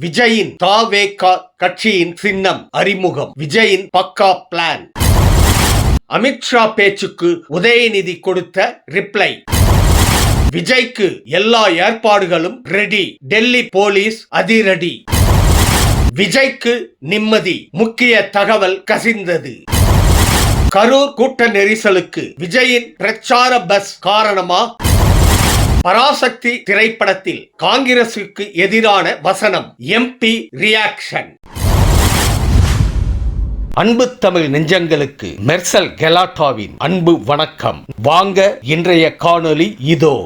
விஜயின் தாவேகா கட்சியின் சின்னம் அறிமுகம். விஜயின் பக்கா பிளான். அமித்ஷா பேச்சுக்கு உதயநிதி கொடுத்த ரிப்ளை. விஜய்க்கு எல்லா ஏற்பாடுகளும் ரெடி, டெல்லி போலீஸ் அதிரடி. விஜய்க்கு நிம்மதி, முக்கிய தகவல் கசிந்தது. கரூர் கூட்ட நெரிசலுக்கு விஜயின் பிரச்சார பஸ் காரணமா? பராசக்தி திரைப்படத்தில் காங்கிரசுக்கு எதிரான வசனம், எம்பி ரியாக்ஷன். அன்பு தமிழ் நெஞ்சங்களுக்கு மெர்சல் கெலாட்டாவின் அன்பு வணக்கம். வாங்க இன்றைய காணொளி இதோ.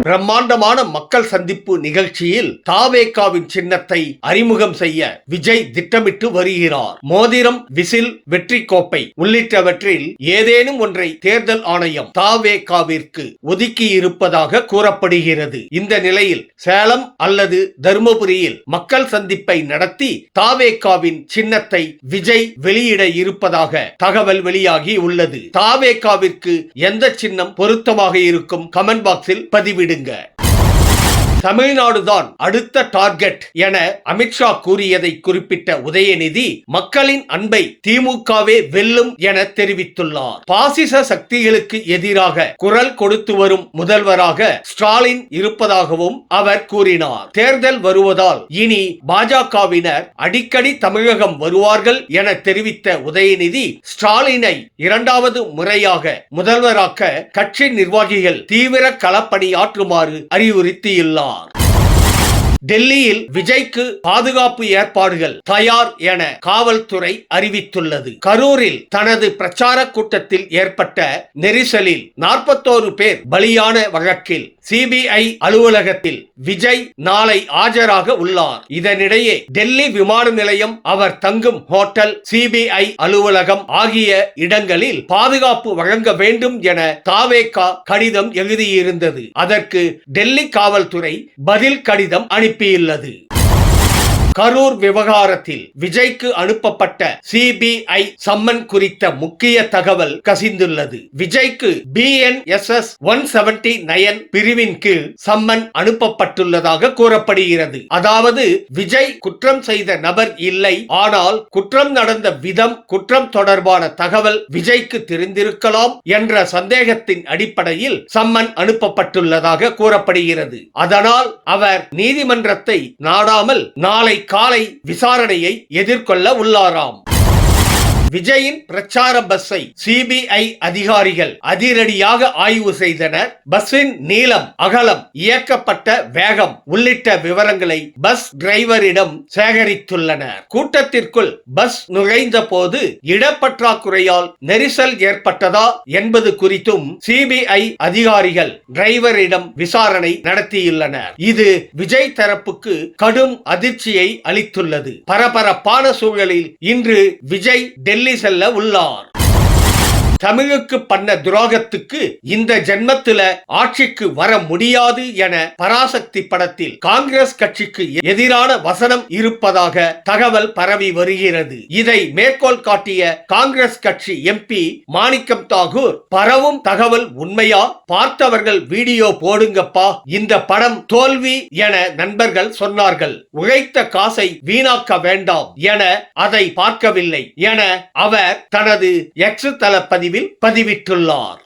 பிரம்மாண்டமான மக்கள் சந்திப்பு நிகழ்ச்சியில் தாவேகாவின் சின்னத்தை அறிமுகம் செய்ய விஜய் திட்டமிட்டு வருகிறார். மோதிரம், விசில், வெற்றி கோப்பை உள்ளிட்டவற்றில் ஏதேனும் ஒன்றை தேர்தல் ஆணையம் தாவேகாவிற்கு ஒதுக்கி இருப்பதாக கூறப்படுகிறது. இந்த நிலையில் சேலம் அல்லது தருமபுரியில் மக்கள் சந்திப்பை நடத்தி தாவேகாவின் சின்னத்தை விஜய் வெளியிட இருப்பதாக தகவல் வெளியாகி உள்ளது. தாவேகாவிற்கு எந்த சின்னம் பொருத்தமாக இருக்கும்? கமெண்ட் பாக்ஸில் பதிவிடுங்க. தமிழ்நாடுதான் அடுத்த டார்கெட் என அமித்ஷா கூறியதை குறிப்பிட்ட உதயநிதி, மக்களின் அன்பை திமுகவே வெல்லும் என தெரிவித்துள்ளார். பாசிச சக்திகளுக்கு எதிராக குரல் கொடுத்து வரும் முதல்வராக ஸ்டாலின் இருப்பதாகவும் அவர் கூறினார். தேர்தல் வருவதால் இனி பாஜகவினர் அடிக்கடி தமிழகம் வருவார்கள் என தெரிவித்த உதயநிதி, ஸ்டாலினை இரண்டாவது முறையாக முதல்வராக்க கட்சி நிர்வாகிகள் தீவிர களப்பணியாற்றுமாறு அறிவுறுத்தியுள்ளார். டெல்லியில் விஜய்க்கு பாதுகாப்பு ஏற்பாடுகள் தயார் என காவல்துறை அறிவித்துள்ளது. கரூரில் தனது பிரச்சார கூட்டத்தில் ஏற்பட்ட நெரிசலில் 41 பேர் பலியான வழக்கில் சிபிஐ அலுவலகத்தில் விஜய் நாளை ஆஜராக உள்ளார். இதனிடையே டெல்லி விமான நிலையம், அவர் தங்கும் ஹோட்டல், சிபிஐ அலுவலகம் ஆகிய இடங்களில் பாதுகாப்பு வழங்க வேண்டும் என தாவேகா கடிதம் எழுதியிருந்தது. அதற்கு டெல்லி காவல்துறை பதில் கடிதம் அனுப்பியுள்ளது. கரூர் விவகாரத்தில் விஜய்க்கு அனுப்பப்பட்ட சிபிஐ சம்மன் குறித்த முக்கிய தகவல் கசிந்துள்ளது. விஜய்க்கு BNSS 179 பிரிவின் கீழ் சம்மன் அனுப்பப்பட்டுள்ளதாக கூறப்படுகிறது. அதாவது விஜய் குற்றம் செய்த நபர் இல்லை, ஆனால் குற்றம் நடந்த விதம், குற்றம் தொடர்பான தகவல் விஜய்க்கு தெரிந்திருக்கலாம் என்ற சந்தேகத்தின் அடிப்படையில் சம்மன் அனுப்பப்பட்டுள்ளதாக கூறப்படுகிறது. அதனால் அவர் நீதிமன்றத்தை நாடாமல் நாளை காலை விசாரணையை எதிர்கொள்ள உள்ளாராம். விஜயின் பிரச்சார பஸ்ஸை சிபிஐ அதிகாரிகள் அதிரடியாக ஆய்வு செய்தனர். பஸ்ஸின் நீளம், அகலம், இயக்கப்பட்ட வேகம் உள்ளிட்ட விவரங்களை பஸ் டிரைவரிடம் சேகரித்துள்ளனர். கூட்டத்திற்குள் பஸ் நுழைந்த போது இடப்பற்றாக்குறையால் நெரிசல் ஏற்பட்டதா என்பது குறித்தும் சிபிஐ அதிகாரிகள் டிரைவரிடம் விசாரணை நடத்தியுள்ளனர். இது விஜய் தரப்புக்கு கடும் அதிர்ச்சியை அளித்துள்ளது. பரபரப்பான சூழலில் இன்று விஜய் டெல்லி செல்ல உள்ளார். தமிழுக்கு பண்ண துரோகத்துக்கு இந்த ஜென்மத்தில ஆட்சிக்கு வர முடியாது என பராசக்தி படத்தில் காங்கிரஸ் கட்சிக்கு எதிரான வசனம் இருப்பதாக தகவல் பரவி வருகிறது. இதை மேற்கோள் காட்டிய காங்கிரஸ் கட்சி எம்பி மாணிக்கம் தாகூர், பரவும் தகவல் உண்மையா? பார்த்தவர்கள் வீடியோ போடுங்கப்பா, இந்த படம் தோல்வி என நண்பர்கள் சொன்னார்கள், உழைத்த காசை வீணாக்க வேண்டாம் என அதை பார்க்கவில்லை என அவர் தனது எக்ஸ் தள பதிவில் பதிவிட்டுள்ளார்.